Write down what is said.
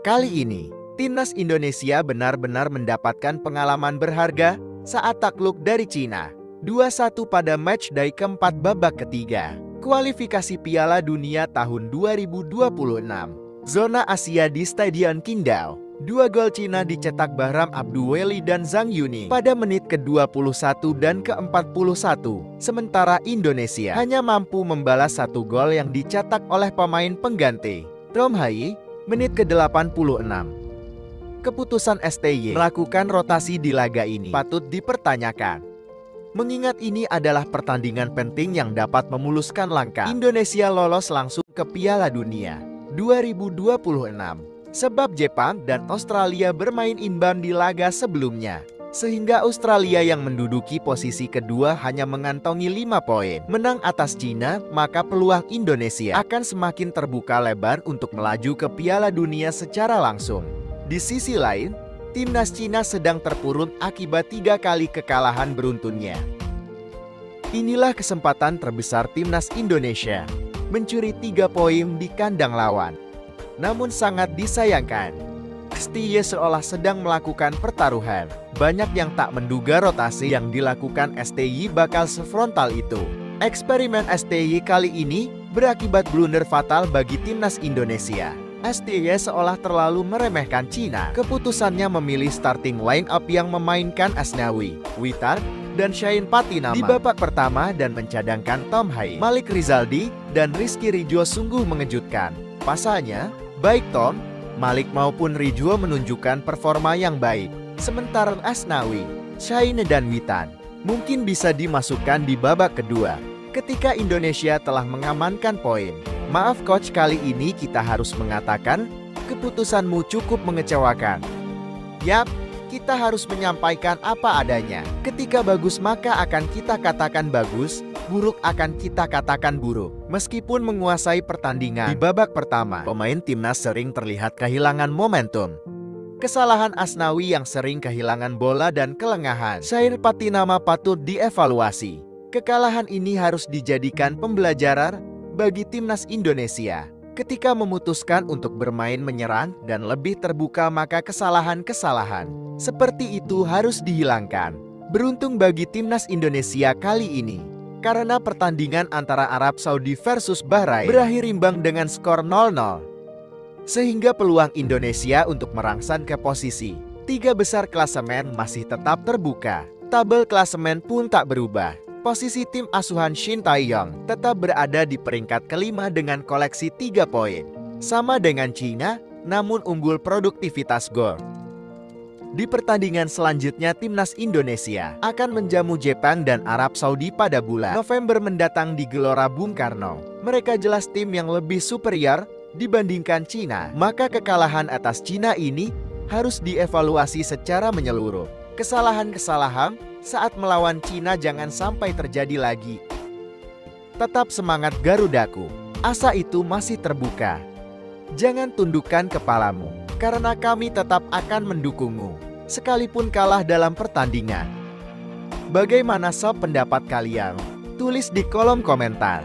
kali ini, timnas Indonesia benar-benar mendapatkan pengalaman berharga saat takluk dari Cina 2-1 pada matchday keempat babak ketiga kualifikasi Piala Dunia tahun 2026. Zona Asia di Stadion Qingdao. 2 gol Cina dicetak Bahram Abduweli dan Zhang Yuning pada menit ke-21 dan ke-41. Sementara Indonesia hanya mampu membalas 1 gol yang dicetak oleh pemain pengganti Tom Hai, menit ke-86. Keputusan STY melakukan rotasi di laga ini patut dipertanyakan. Mengingat ini adalah pertandingan penting yang dapat memuluskan langkah Indonesia lolos langsung ke Piala Dunia 2026. Sebab Jepang dan Australia bermain imbang di laga sebelumnya. Sehingga Australia yang menduduki posisi kedua hanya mengantongi 5 poin. Menang atas Cina, maka peluang Indonesia akan semakin terbuka lebar untuk melaju ke Piala Dunia secara langsung. Di sisi lain, timnas Cina sedang terpuruk akibat 3 kali kekalahan beruntunnya. Inilah kesempatan terbesar timnas Indonesia, mencuri 3 poin di kandang lawan. Namun sangat disayangkan, STY seolah sedang melakukan pertaruhan. Banyak yang tak menduga rotasi yang dilakukan STY bakal sefrontal itu. Eksperimen STY kali ini berakibat blunder fatal bagi timnas Indonesia. STY seolah terlalu meremehkan Cina. Keputusannya memilih starting line up yang memainkan Asnawi, Witan, dan Shain Patinama di babak pertama dan mencadangkan Tom Hai, Malik Rizaldi, dan Rizky Ridho sungguh mengejutkan. Pasalnya, baik Tom, Malik maupun Ridho menunjukkan performa yang baik. Sementara Asnawi, Shain dan Witan mungkin bisa dimasukkan di babak kedua ketika Indonesia telah mengamankan poin. Maaf coach, kali ini kita harus mengatakan keputusanmu cukup mengecewakan. Yap, kita harus menyampaikan apa adanya. Ketika bagus maka akan kita katakan bagus, buruk akan kita katakan buruk. Meskipun menguasai pertandingan di babak pertama, pemain timnas sering terlihat kehilangan momentum. Kesalahan Asnawi yang sering kehilangan bola dan kelengahan Shain Patinama patut dievaluasi. Kekalahan ini harus dijadikan pembelajaran bagi timnas Indonesia. Ketika memutuskan untuk bermain menyerang dan lebih terbuka, maka kesalahan-kesalahan seperti itu harus dihilangkan. Beruntung bagi timnas Indonesia kali ini, karena pertandingan antara Arab Saudi versus Bahrain berakhir imbang dengan skor 0-0. Sehingga peluang Indonesia untuk merangsang ke posisi 3 besar klasemen masih tetap terbuka. Tabel klasemen pun tak berubah. Posisi tim asuhan Shin Tae-yong tetap berada di peringkat kelima dengan koleksi 3 poin. Sama dengan Cina, namun unggul produktivitas gol. Di pertandingan selanjutnya, timnas Indonesia akan menjamu Jepang dan Arab Saudi pada bulan November mendatang di Gelora Bung Karno. Mereka jelas tim yang lebih superior dibandingkan Cina. Maka kekalahan atas Cina ini harus dievaluasi secara menyeluruh. Kesalahan-kesalahan saat melawan Cina jangan sampai terjadi lagi. Tetap semangat Garudaku, asa itu masih terbuka. Jangan tundukkan kepalamu, karena kami tetap akan mendukungmu, sekalipun kalah dalam pertandingan. Bagaimana sob pendapat kalian? Tulis di kolom komentar.